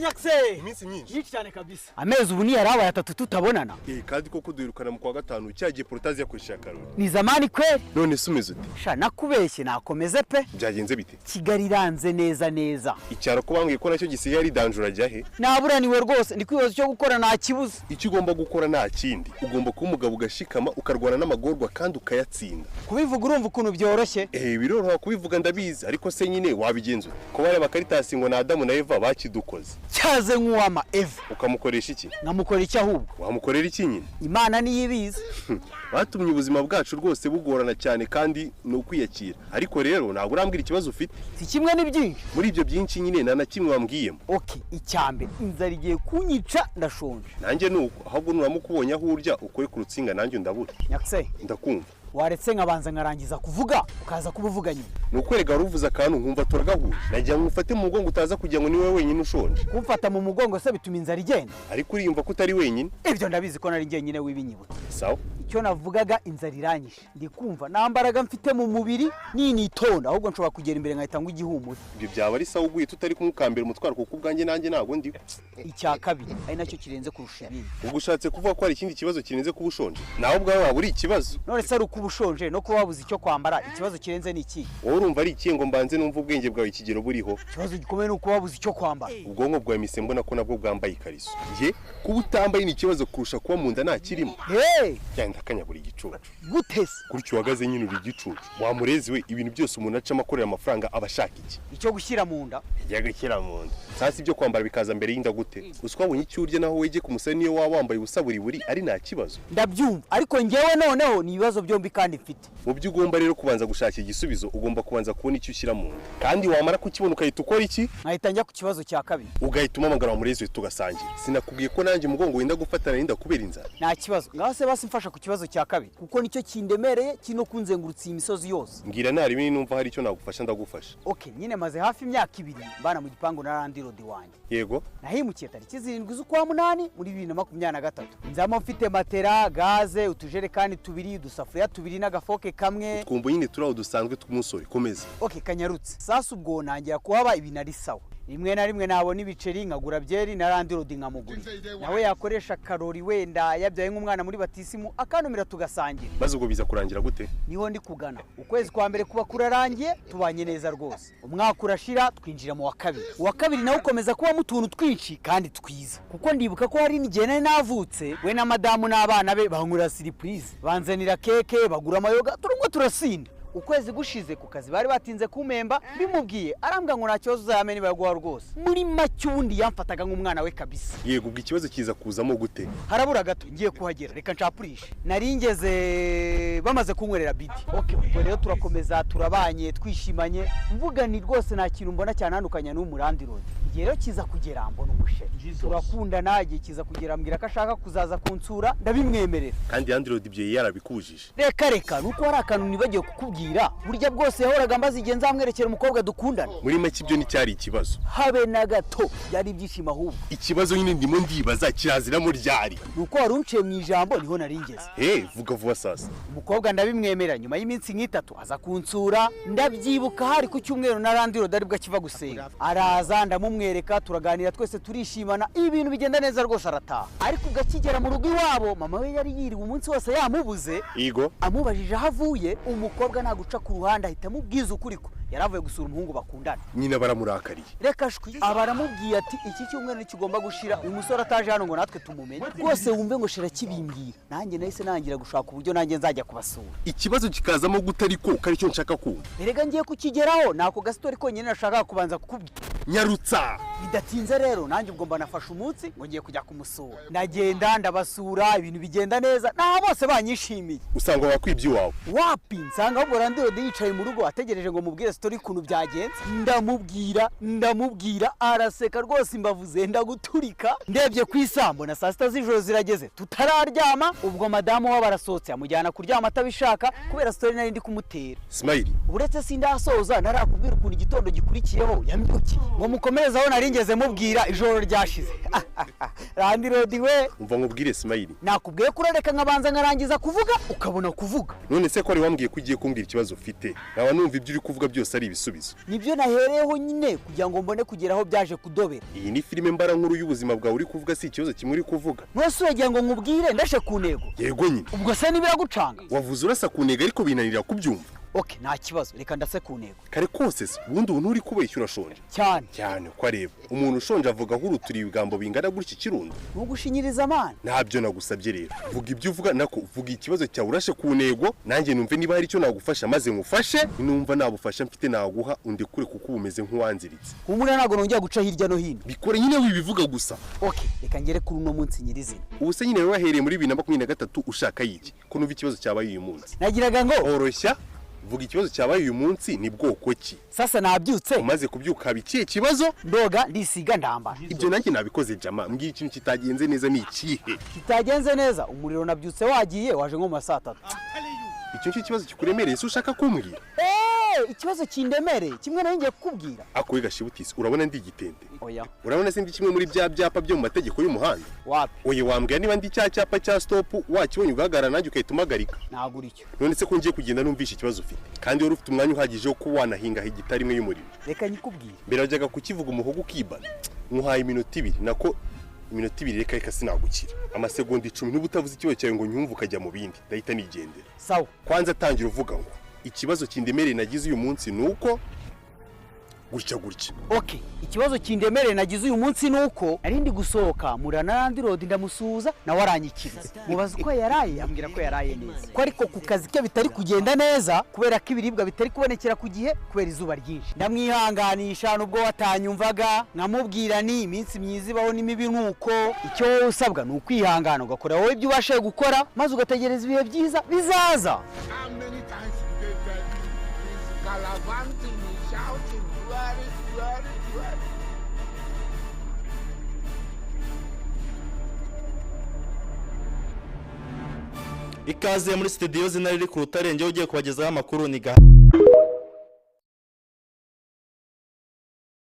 Nyakse iminsi myinshi cyane kabisa. Amezi ubu ni yarabaye 3 tutabonana. Kandi koko duherukana mu kwa gatanu cyagiye Protazi yakoresha Karoli. Ni zamani kweli. None sumeze ute? Sha nakubeshye nakomeze pe. Byagenze bite? Kigali iranze neza. Icyaro ko bambwiye ko nacyo gisigaye ari danjura jyahe? Naburaniwe rwose ndi kwibaza cyo gukora nta kibuza. Icyo ugomba gukora nta kindi. Ugomba kuba umugabo ugashikama ukarwana n'amagorwa kandi ukayatsinda. Kubivuga urumva ukuntu byoroshye? Biroroha kubivuga ndabizi ariko se nyine wabigenza. Ko bare bakaritasi ngo na Adamu na Eva bakidukoze. Cyaze nk'uwama Eva. Ukamukoresha iki? Nkamukora iki ahubwo? Wamukorera iki nyine? Imana niyibizi. Batumye ubuzima bwacu rwose bugorana cyane kandi no kwiyakira. Ariko rero ntabwo urambwira ikibazo ufite. Si kimwe ni byinshi. Muri ibyo byinshi nyine na kimwe wambwiyemo. Okay, icyambe inzara igiye kunyica ndashonje. Nanjye nuko ahubwo nuramukubonye aho urya ukore ku rutsinga nanjye ndabura. Nyakse ndakumva. Waretse nkabanza ngarangiza kuvuga ukaza kubuvuga nyine. Nukwerega ruvuza akantu nkumva turagahura. Najya ngufate mu mugongo utaza kugira ngo ni wewe wenyine ushonje. Kumfata mu mugongo se bituma inzara igenda. Ariko uriyumva ko utari wenyine. Ibyo ndabizi ko nari njyenyine w'ibinyibutse. Sawa. Icyo navugaga inzara iranyishe. Ndi kumva nambaraga mfite mu mubiri ninitonda ahubwo nshobora kugera imbere nkahita ngo igihumure. Ibyo byaba ari sawa uguye tutari kumukambira umutwaro kuko ubwanjye nanjye ntago ndi. Icya kabiri ari nacyo kirenze kurusha ibindi. Ubwo ushatse kuvuga ko hari ikindi kibazo kirenze kuba ushonje. Nawe ubwawe waba uri ikibazo. None se ari ukuba ushonje no kuba wabuze icyo kwambara ikibazo kirenze ni iki? Wowe urumva ari iki ngo mbanze numva ubwenge bwawe ikigero buriho? Ikibazo gikomeye no kuba wabuze icyo kwambara. Ubwonko bwawe mise mbona ko nabwo bwambaye ikariso. Nge kuba utambaye ni ikibazo kurusha kuba mu nda nta kirimo. Cyanda kanyabura igicucu. Gute se? Kuricyo wagaze nyine uri igicucu. Wamurezi we ibintu byose umuntu acama akorera amafaranga abashaka iki? Icyo gushyira mu nda. Ijya gushyira mu nda. Sasa ibyo kwambara bikaza mbere y'inda gute? Uswabonye icyo urya naho wege ku musani niyo waba wambaye ubusa buri ari nta kibazo. Ndabyumva ariko ngewe noneho ni ibibazo byombi kandi mfite. Mu byo ugomba rero kubanza gushaka igisubizo ugomba kubanza kubona icyo ushyira mu nda. Kandi wamara kukibona ukahita ukora iki? Nkahita njya ku kibazo cya kabiri. Ugahita umamagara wa murezi we tugasangira. Sinakubwiye ko nanjye mugongo wenda gufatana n'inda kubera inzara. Nta kibazo. Ngaho se basi mfasha ku kibazo cya kabiri kuko nicyo kindemereye kino kunzengurutsa imisozi yose. Ngira nari bini numva hari icyo nagufasha ndagufasha. Okay, nyine maze hafi imyaka 2 bana mu gipangu na Randirodi wanjye. Yego. Nahimukiye tariki 7 z'ukwa 8 muri 2023. Nzamo mfite matera, gaze, utujerekani 2, udusafuriya 2 n'agafoke kamwe. Twumva nyine turaho dusanzwe tw'umusore komeza. Okay, kanyarutse. Sasa ubwo nangira kuhaba ibintu ari sawa. Rimwe na rimwe nabona ibiceri nkagura byeri na Randirodi nkamugura. Nawe yakoresha Karoli wenda yabyaye nk'umwana muri batisimu akanumira tugasangira. Maze ubwo biza kurangira gute? Niho ndi kugana. Ukwezi kwa mbere kuba kurarangiye tubanye neza rwose. Umwaka urashira twinjira mu wa kabiri. Uwa kabiri nawe ukomeza kuba mu tuntu twinshi kandi twiza. Kuko ndibuka ko hari n'igihe nari navutse we na madamu n'abana be bankura surprise. Banzanira keke bagura amayoga turumwe turasinda. Ukwezi gushize ku kazi bari batinze kumemba bimubwiye arambwa ngo nta kibazo uzayamene baguha rwose. Muri make ubundi yamfataga nk'umwana we kabisa. Yego ubwo ikibazo kiza kuzamo gute? Harabura gato ngiye kuhagera reka ncapurishe. Naringeze bamaze kunkwerera bidi. Okay, ubwo rero turakomeza turabanye twishimanye. Mvuga ni rwose nta kintu mbona cyanandukanya n'umurandirodi. Igihe rero kiza kugera mbona umusheri. Turakunda nagiye kiza kugera ambwira ko ashaka kuzaza kunsura ndabimwemerera. Kandi Randirodi ibyo yarabikujije. Reka nuko hari akantu nibagiye kukubwira. Burya bwose yahoraga mbaza igihe nzamwerekera umukobwa dukundana. Muri make ibyo nticyari ikibazo. Habe na gato byari ibyishimo ahubwo. Ikibazo nyine ndimo ndibaza kiraziramo ryari. Nuko warunciye mu ijambo niho naringeze. Vuga vuba sasa. Umukobwa ndabimwemera nyuma y'iminsi nk'itatu aza kunsura. Ndabyibuka hari ku cyumweru na Randirodi aribwo akiva gusenga. Araza ndamumwereka turaganira twese turishimana ibintu bigenda neza rwose arataha. Ariko ugakigera mu rugo iwabo mama we yari yiriwe umunsi wose yamubuze. Yego. Amubajije aho avuye umukobwa guca ku ruhande ahita mubwiza ukuri ko yaravuye gusura umuhungu bakundana. Nyine baramurakariye. Reka shwi abaramubwiye ati iki cyumweru kigomba gushira uyu musore ataje hano ngo natwe tumumenye. Rwose wumve ngo shira kibimbwira. Nanjye nahise nangira gushaka uburyo nanjye nzajya kubasura. Ikibazo kikazamo gutari ko kari cyo nshaka kumva. Erega ngiye kukigeraho nako gastori ko nyine nashaka kubanza kukubwira. Nyarutsa. Bidatinze rero nanjye ubwo mba nafashe umunsi ngo ngiye kujya kumusura. Ndagenda ndabasura ibintu bigenda neza. Na bose banyishimiye. Usanga wakwibye iwawe. Wapi nsanga ahubwo Randirodi yicaye mu rugo ategereje ngo mubwire story kuntu byagenze. Ndamubwira araseka rwose imbavuze ndaguturika. Ndebye ku isambo na saa 6 z'ijoro zirageze tutararyama ubwo madamu wa barasohotse amujyana kuryama atabishaka kubera story nari ndi kumutera. Smile. Uretse sindasoza narakubwira ukuntu igitondo gikurikiyeho yambyukiye ngo mukomereze aho naringeze mubwira ijoro ryashize. Landirodi we umva nkubwire Smile, nakubwiye kurareka nkabanza nkarangiza kuvuga ukabona kuvuga. none se ko ari wambwiye ko ugiye kumbwira ikibazo ufite, nkaba numva ibyo uri kuvuga byose ari ibisubizo. Nibyo nahereyeho nyine kugira ngo mbone kugeraho byaje kudobera. Iyi ni filime mbara nkuru y'ubuzima bwawe uri kuvuga, si ikibazo kimwe uri kuvuga. Mwese uragira ngo nkubwire ndashe ku ntego. Yego nyine. Ubwo se nibiragucanga? Wavuze urasa ku ntego ariko binanira kubyumva. Okay, nta kibazo, reka ndase ku ntego. Kare kose se ubundi ubu nturi kubeshya urashonje cyane ko areba umuntu ushonje avuga nk'uruturi ibigambo bingana gutya ikirundo. Ntugushinyiriza amana. Ntabyo nagusabye rero, vuga ibyo uvuga, nako uvuga ikibazo cyawe urashe ku ntego, nanjye numve niba hari icyo nagufasha maze ngufashe, numva nabufasha mfite naguha undekure kuko ubumeze nk'uwanziritse. Humura ntago nongera guca hirya no hino. Bikore nyine wibivuga gusa. Okay, reka ngere kuri uno munsi nyirizina. Ubu se nyine wahereye muri 2023 ushaka yiki ko numva ikibazo cyabaye uyu munsi. Nagiraga ngo oroshya vuga ikibazo cyabaye uyu munsi ni bwoko ki. Sasa nabyutse umaze kubyuka bikiye kibazo ndoga ndisiga ndamba. Ibyo nanjye nabikoze jama, mbwira ikintu kitagenze neza ni ikihe? Kitagenze neza umuriro nabyutse wagiye waje nko mu saa 3. Icyo cyo kibazo kikuremereye se ushaka kumbwira? Ikibazo kindemereye kimwe nayo ngiye kukubwira. Akoye gashibutisi urabona ndi igitende? Oya. Urabona se ndi kimwe muri bya byapa byo mu mategeko y'umuhanda? Wapi? Oye wambwira niba ndi cya cyapa cya stop wakibonye ugahagarara nanjye ukahitumagarika. Nagura icyo. None se ko ngiye kugenda numvisha ikibazo ufite kandi wari ufite umwanya uhagije wo kuba wanahinga hegitari imwe y'umuriro. Reka nyikubwire. Mbere wajyaga kukivuga umuhogo ukibana. Nkuhaye iminota 2 nako iminota 2 reka sinagukira. Amasegonda 10 niba utavuze ikibazo cyawe ngo nyumve ukajya mu bindi ndahita nigendera. Sawa. Kwanza tangira uvuga ngo ikibazo kindemereye nagize uyu munsi nuko gutya. Okay, ikibazo kindemereye nagize uyu munsi nuko ari ndi gusohoka murana Landirodi ndamusuhuza nawe aranyikiriza. Mubaza uko yaraye, ambwira ko yaraye neza. Ko ariko ku kazi ke bitari kugenda neza kubera ko ibiribwa bitari kubonekera ku gihe kubera izuba ryinshi. Ndamwihanganisha nubwo watanyumvaga, nkamubwira ni iminsi myiza ibaho n'imibi nuko icyo wowe usabwa ni ukwihangana ugakora wowe ibyo ubashe gukora maze ugategereza ibihe byiza bizaza. Ikaze muri studio zinari ku Rutarenge ugiye kubagezaho amakuru ni